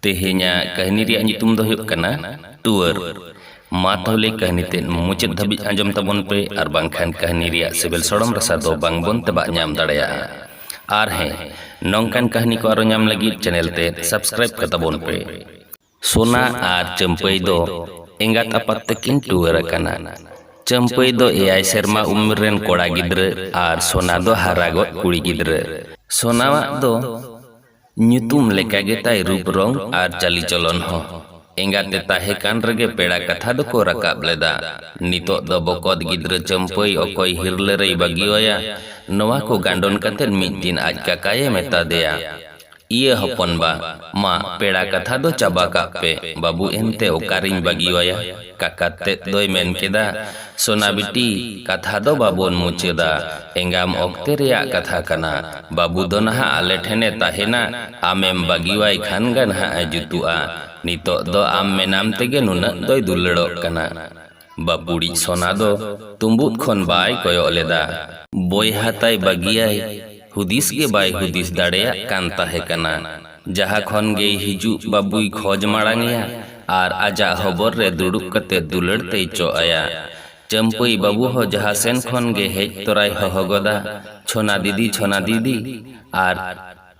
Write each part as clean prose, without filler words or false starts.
Tehenya kahini riak nyutum do huyuk kana Tuer. Ma tahle kahini te mucet dhabij anjom tabon pe ar bangkhan kahini riak sebel sorom rasa do bang bon tebak nyam dareya. Ar he nongkan kahini ko aro nyam lagi channel te subscribe ka tabon pe. Sona ar Champai do engat apat tekin Tuer kana. Champai do AI serma umren koda gidra ar Sona do haragot kuri gidra. Sona do nyutum leka getai rup rong ar cali colon ho. Engat te tahekan rege peda katha do ko rakab leda. Nitok do bokod gidra Champai okoy hirlerei bagiwaya. Noa ko gandon katen mitin aj kakaye meta dea. Iya hopon ba ma peda katha do caba kape babu ente okaring bagiwaya. Kakat tet doi men keda Sona biti katha do babon muceda engam okte reyak katha kana babu do naha ale thene tahena amem bagiwai khan gan ha ajutua nitok do am menam tege nunak doi duledok kana baburi Sona do tumbut khon bai koyok leda boy hatai bagiai hudis ge bai hudis dareyak kan tahe kana jaha khon ge hiju babui khoj marangya ar aja hobor re duduk kate dulad te cho aya Champai babu ho jaha sen khon ge hej torai hogoda Chona didi ar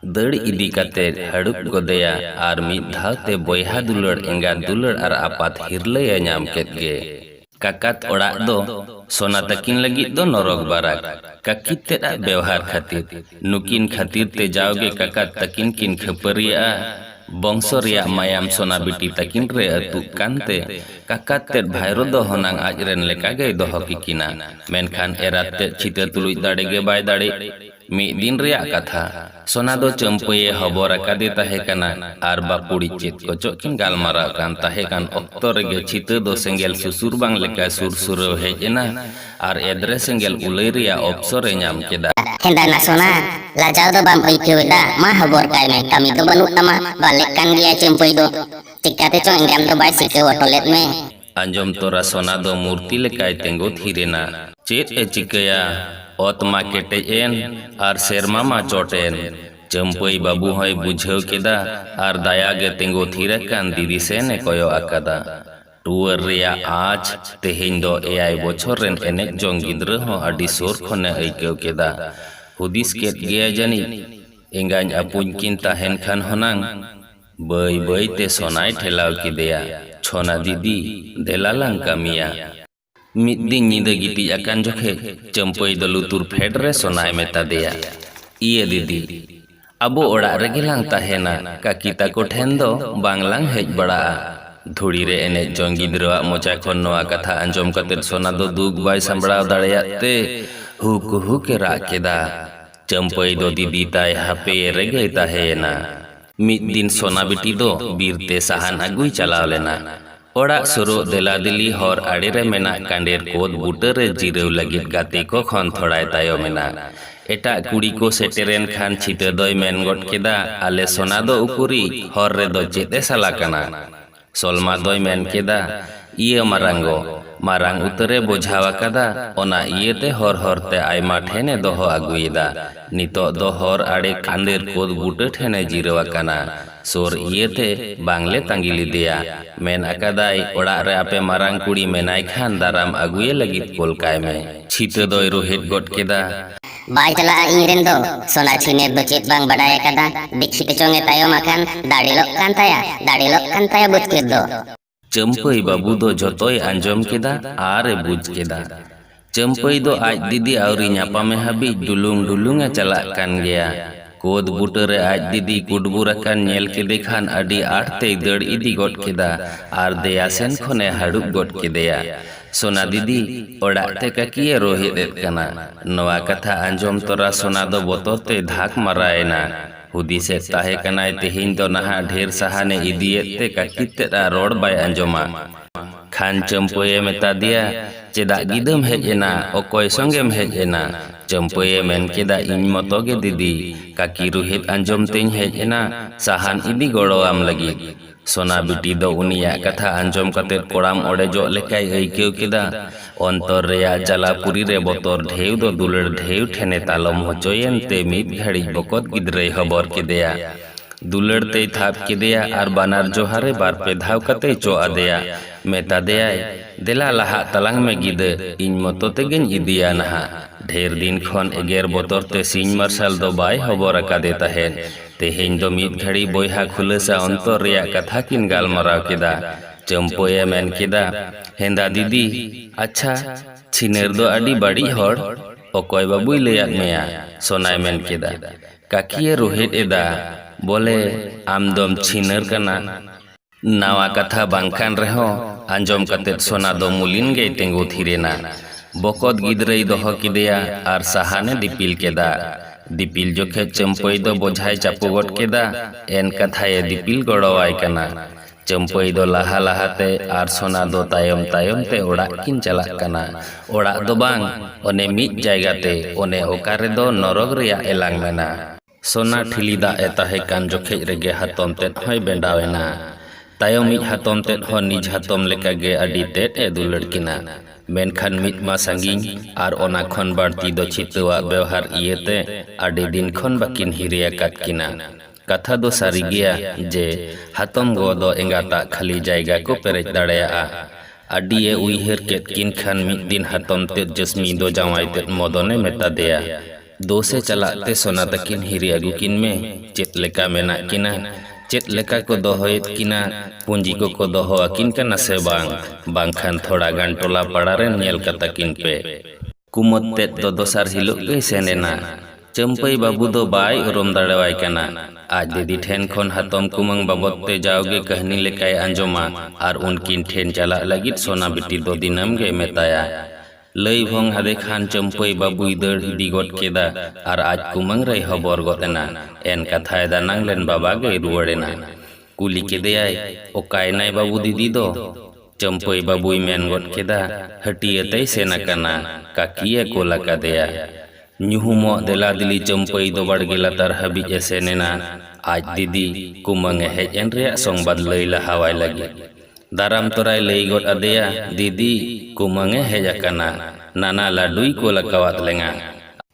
dad idi kate hadup godeya ar mid dhau te boyha dulad engat dulad ar apat hirleya nyam ket ge kakat orak do Sona takin lagi do norok barak kakit te dak bewhar khatir nukin khatir te jawge kakat takin kin khapariya bongso riak mayam Sona biti takin re atuk kante kakat tet bhairo do honang ajren leka ge doho kikina menkhan erat tet chita tuluj dade ge bai dade mid din riak katha Sona do Champai hobor akade tahe kana ar bapuri chet kocok kin galmara kan tahe kan okto rege chita do senggel susur bang leka sur hej ena ar edre senggel ulai riak opsore nyam keda Hendana Sona lajau do bam oikeu da ma hobor kai me kami do banut tama balik kan dia Champai do tikate co engam do bai sikeu toilet me anjom tora Sona do murti lekai tenggo thirena chet e chikaya otma kete en ar serma ma choten Champai babu hoy bujhau keda ar daya ge tenggo thirakan didi sene koyo akada Tuer ria aaj teheny do AI bochor ren enek jong gidra ho adi sor khone aikeu keda hudis ket geya jani engany apuny kin tahen khan honang bai te Sonai thelao kideya Chona didi delalang kamiya mid din nyida giti akan jokhe Champai do lutur fedre Sonai meta deya iya didi abo orak rege lang tahena kakita ko then do banglang hej bada dhuri re enek jong gidra mocha khon noa katha anjom katet Sona do dug bai sambrao dareyak te hu ke rak keda Champai do didi tai hape rege tahena mid din Sona biti do birte sahan agui chalao lena orak suro dela dili hor ade re menak kander kod buta re jirau lagit gate ko khon thorai tayo mena eta kuri ko seteren khan chita doi men got keda ale Sona do ukuri hor re do chete salakana Solma doi men keda iya marang utare bojhawa kada ona iyete hor te aima thene doho aguida nitok do hor ade kander kod buta thene jirawa kana sor iyete bangle tangili deya men akadai orak re ape marang kuri menai khan daram aguye lagit kol kai me chita doi rohit got keda bai chala ingren do Sona chine do chet bang badaya kada dikshite chonge tayo makan dadilok kan taya butkir do Champai babu do jotoi anjom keda ar buj keda Champai do aj didi auri nyapame habi dulung e chalak kan geya kod butere aj didi kudburakan nyel kede khan adi arte dad idi got keda ar deya sen khone hadup got kedeya Sona didi odak te kakiye rohit et kana noa katha anjom tora Sona do botote dhak maraena hudis et tahe kanai tehiny do naha dher sahane idiyet te kakit te rod bai anjoma khan Champai meta dia cedak gidem hej ena okoy songem hej ena Champai men keda iny moto ge didi kaki ruhit anjom teny hej ena sahan idi goroam lagi Sona biti do uniyak katha anjom katet koram ode jok lekai aikeu keda ontor reyak jalapuri re botor dheu do dulad dheu thene talom hocoyen te mid ghadi bokot gidrei hobor kedeya दुलड़ ते थाप केदेया और बानार जोहारे बार पे धाव कते चो आदेया मेता देयाय देला लाहा तलांग में गिदे इन मतो तेगेन इदिया नहा ढेर दिन खन एगेर बोतर ते सिंह मार्शल दो बाय हबर अकादे तहेन तेहेन दो मिद घड़ी बोयहा खुलसा अंतर रिया कथा किन गालमराव केदा चंपोये मेन केदा हेंदा दीदी अच्छा छिनेर दो आडी बाड़ी हर ओकय बाबुई लैयाद मेया सोनाय मेन केदा काकिये रोहित एदा बोले आमदम छिनर कना नावा कथा बांखान रहो आंजम कतेत सोना दो मुलिन गे तेंगो थिरेना बकत गिद्रई दोहो किदेया आर साहाने दिपिल केदा दिपिल जोखे चंपई दो बोझाय चापू गट केदा एन कथाए दिपिल गड़वाय कना चंपई दो लाहा लाहाते आर सोना दो तायम तायम ते ओड़ा किन चलाक कना ओड़ा दो बांग ओने मिद जायगाते ओने ओकारे दो नरग रिया एलांग मेना सोना ठिलिदा एताहे कान जोखे रेगे हातम तेत होय बेंडावेना तायम मिद हातम तेत हो निज हातम लेकागे अडी तेत ए दुलड़किना मेनखान मिद मा सांगिन आर ओना खन बाड़ती दो छितवा व्यवहार इयेते अडी दिन खन बाकिन हिरिया काटकिना कथा दो सारी गया जे हातम गो दो एंगाता खाली जायगा को पेरेज दाड़ेया अडिये उइहेर केत किन खान मिद दिन हातम तेत जस्मी दो जावाय तेत मदने मेता देया दो से चलाते सोना तकिन हिरी अगु किन में चेत लेका मेना किना चेत लेका को दोहोयत किना पूंजी को दोहो अकिन कना से बांखान थोड़ा गान टोला पड़ा रे नेल कता किन पे कुमत तेत दो दोसार हिलो के सेनेना चंपई बाबू दो बाय उरम दाड़ेवाय कना आज दीदी ठेन खन हातम कुमंग बाबत ते जाओगे कहनी लेकाय अंजोमा आर उनकिन ठेन चला लगित सोना बिटी दो दिनम गे मेताया लई भंग हादे खान चंपई बाबू दड़ इदी गट केदा आर आज कुमंग रे हबर गतेना एन कथाय दा नांगलेन बाबा गे रुवड़ेना कुली केदेयाय ओकाय नाय बाबू दीदी दो चंपई बाबूई मेन गट केदा हटियतै सेना कना काकिये कोला कादेया न्युहुमो देला दिली चंपई दो बड़गे लातार हबी एसेनेना आज दीदी कुमंग हेज एन रे संबाद लई लहावाय लगी दाराम तोराय लई गट आदेया दीदी कुमंगे हेज कना नाना लाडुई को लकावात लेंगा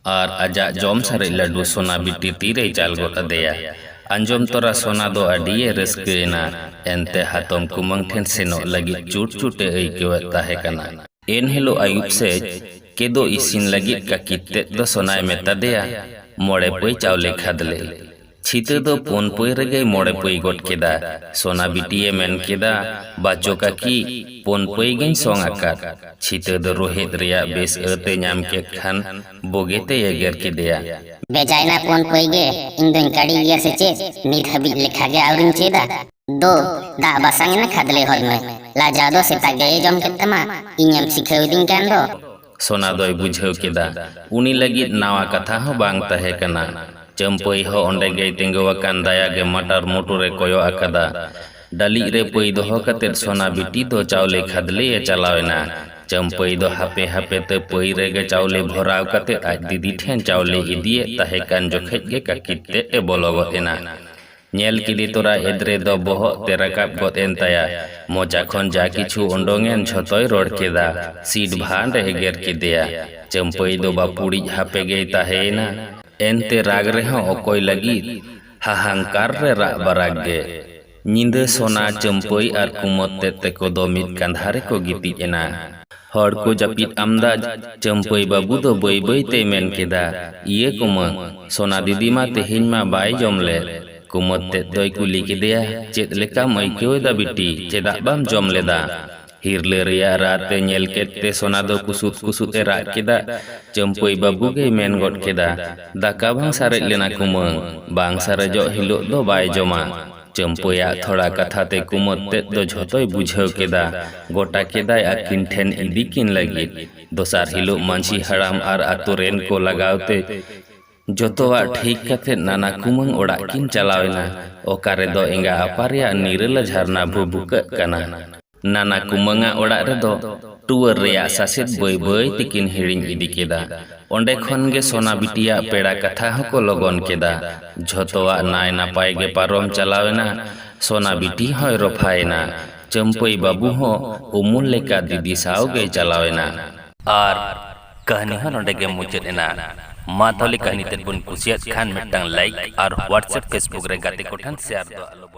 और आजा जम सारे लाडू सोना बिटी तीरे चाल गट आदेया अंजम तोरा सोना दो अडिये रस्केना एनते हातम कुमंग ठेन सेनो लगी चुट चुटे अइकेवत ताहे कना एन हेलो आयुब से केदो इसिन लगी का कित्ते दो सोनाय मेता देया मोड़े पई चावले खादले छिते दो पोन पोई रेगे मोड़े पोई गट केदा सोना बिटिये मेन केदा बाचो काकी पोन पोई गई सोंग आकार छिते दो रोहित रिया बेस अते नाम के खान बोगेते एगर केदेया बेजायना पोन पोई गे इंदोन कड़ी गिया से चे नीत हबी लेखा गे आवरिन चेदा दो दा बासंग ना खादले हल में लाजा दो सेता गे जम केतमा इnyam सिखाउ दिन कान दो सोना दोय बुझाव केदा उनी लगी नावा कथा हो बांग तहे कना चंपई हो ओंडे गई तेंगोवाकान दाया गे मटर मोटुरे कोयो आकादा डाली रे पई दोहो कते सोना बिटी दो चावले खादले चलावेना चंपई दो हापे हापे ते पई रे गे चावले भराव कते आज दीदी ठेन चावले इदिए ताहे कान जोखेज गे काकिते ए बोलोगतेना नेल किदी तोरा एद्रे दो बोहो ते रकाब गतेन ताया मोचा खन जा किछु ओंडोंगेन झतोय रोड केदा सीट भांड एगेर केदेया चंपई दो बापुड़ी हापे गे ताहेना एनते राग रेहो ओकोय लगी हाहांकार रे राग बराग गे निंदे सोना चंपई आर कुमत ते को दो मिद कंधारे को गिति एना हर को जपित आमदा चंपई बाबू दो बई बई ते मेन केदा इये कुमंग सोना दीदी मा तेहिन मा बाय जमले कुमत ते दोय कुली केदेया चेद लेका मइकेओ दा बिटी चेदा बाम जम लेदा हिरले रिया राते नेल केते सोना दो कुसुत कुसुते राग केदा चंपई बाबू गे मेन गट केदा दाका बांग सारे लेना कुमंग बांग सारे जो हिलो दो बाय जमा चंपया थोड़ा कथा ते कुमत ते दो झतोय बुझाव केदा गोटा केदाय आकिन ठेन इदी किन लगी दोसार हिलो मांझी हराम आर आतो रेन को लगावते जोतोवा ठीक कते नाना कुमंग ओड़ा किन चलावेना ओकारे दो एंगा अपारिया निरला झरना भुबुक कना नाना कुमंगा ओड़ा रे दो टुवर रिया सासेत बई बई तिकिन हिड़िंग इदी केदा ओंडे खन गे सोना बिटिया पेड़ा कथा हको लगन केदा झतोवा नाय नापाय गे पारोम चलावेना सोना बिटी होय रफायना चंपई बाबू हो उमुल लेका दीदी साव गे चलावेना आर कहानी हो नोंडे गे मुचाद एना। मा ताहले कहनी तेन बन कुसियात खान मिटटांग लाइक और व्हाट्सएप फेसबुक रे गाते को ठन शेयर दो।